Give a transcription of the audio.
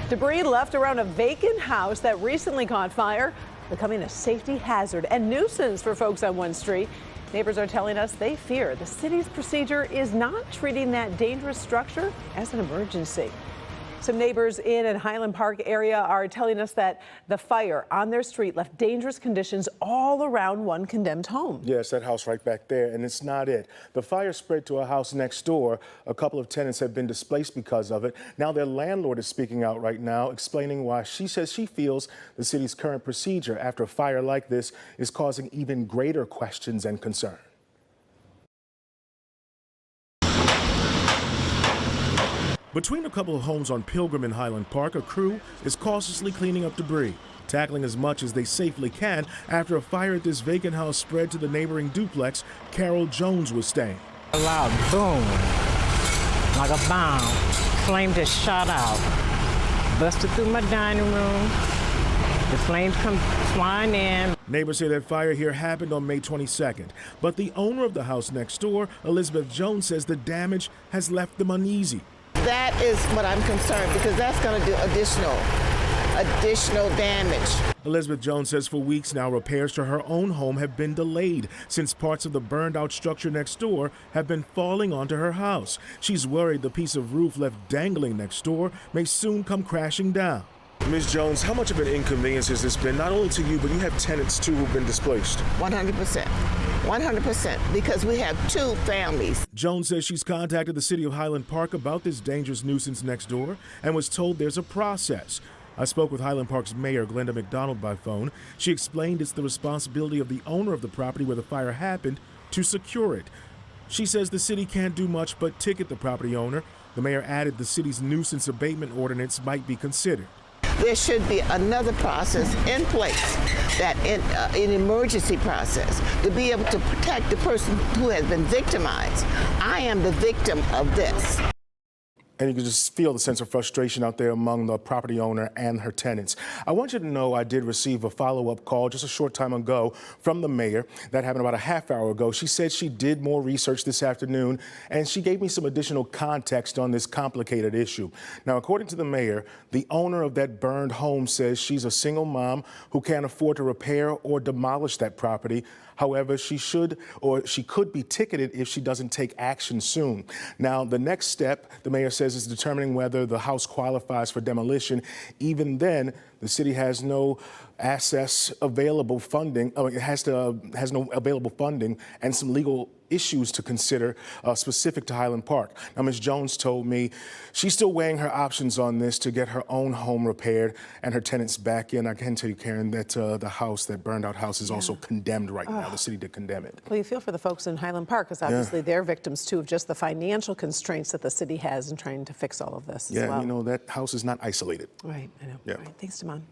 Debris left around a vacant house that recently caught fire, becoming a safety hazard and nuisance for folks on one street. Neighbors are telling us they fear the city's procedure is not treating that dangerous structure as an emergency. Some neighbors in the Highland Park area are telling us that the fire on their street left dangerous conditions all around one condemned home. Yes, that house right back there, and it's not it. The fire spread to a house next door. A couple of tenants have been displaced because of it. Now their landlord is speaking out right now, explaining why she says she feels the city's current procedure after a fire like this is causing even greater questions and concern. Between a couple of homes on Pilgrim and Highland Park, a crew is cautiously cleaning up debris, tackling as much as they safely can after a fire at this vacant house spread to the neighboring duplex Carol Jones was staying. A loud boom, like a bomb. Flame just shot out, busted through my dining room. The flames come flying in. Neighbors say that fire here happened on May 22nd, but the owner of the house next door, Elizabeth Jones, says the damage has left them uneasy. That is what I'm concerned, because that's going to do additional damage. Elizabeth Jones says for weeks now, repairs to her own home have been delayed since parts of the burned out structure next door have been falling onto her house. She's worried the piece of roof left dangling next door may soon come crashing down. Ms. Jones, how much of an inconvenience has this been, not only to you, but you have tenants too who've been displaced? 100%. 100%, because we have two families. Jones says she's contacted the city of Highland Park about this dangerous nuisance next door and was told there's a process. I spoke with Highland Park's mayor, Glenda McDonald, by phone. She explained it's the responsibility of the owner of the property where the fire happened to secure it. She says the city can't do much but ticket the property owner. The mayor added the city's nuisance abatement ordinance might be considered. There should be another process in place, that an emergency process, to be able to protect the person who has been victimized. I am the victim of this. And you can just feel the sense of frustration out there among the property owner and her tenants. I want you to know I did receive a follow-up call just a short time ago from the mayor. That happened about a half hour ago. She said she did more research this afternoon, and she gave me some additional context on this complicated issue. Now, according to the mayor, the owner of that burned home says she's a single mom who can't afford to repair or demolish that property. However, she could be ticketed if she doesn't take action soon. Now, the next step, the mayor says, is determining whether the house qualifies for demolition. Even then, the city has no available funding. It has no available funding and some legal issues to consider specific to Highland Park. Now, Ms. Jones told me she's still weighing her options on this to get her own home repaired and her tenants back in. I can tell you, Karen, that the house, that burned out house, is also condemned right now. The city did condemn it. Well, you feel for the folks in Highland Park, because obviously they're victims too of just the financial constraints that the city has in trying to fix all of this as well. You know, that house is not isolated. Right, I know. Yeah. All right, thanks, Damon.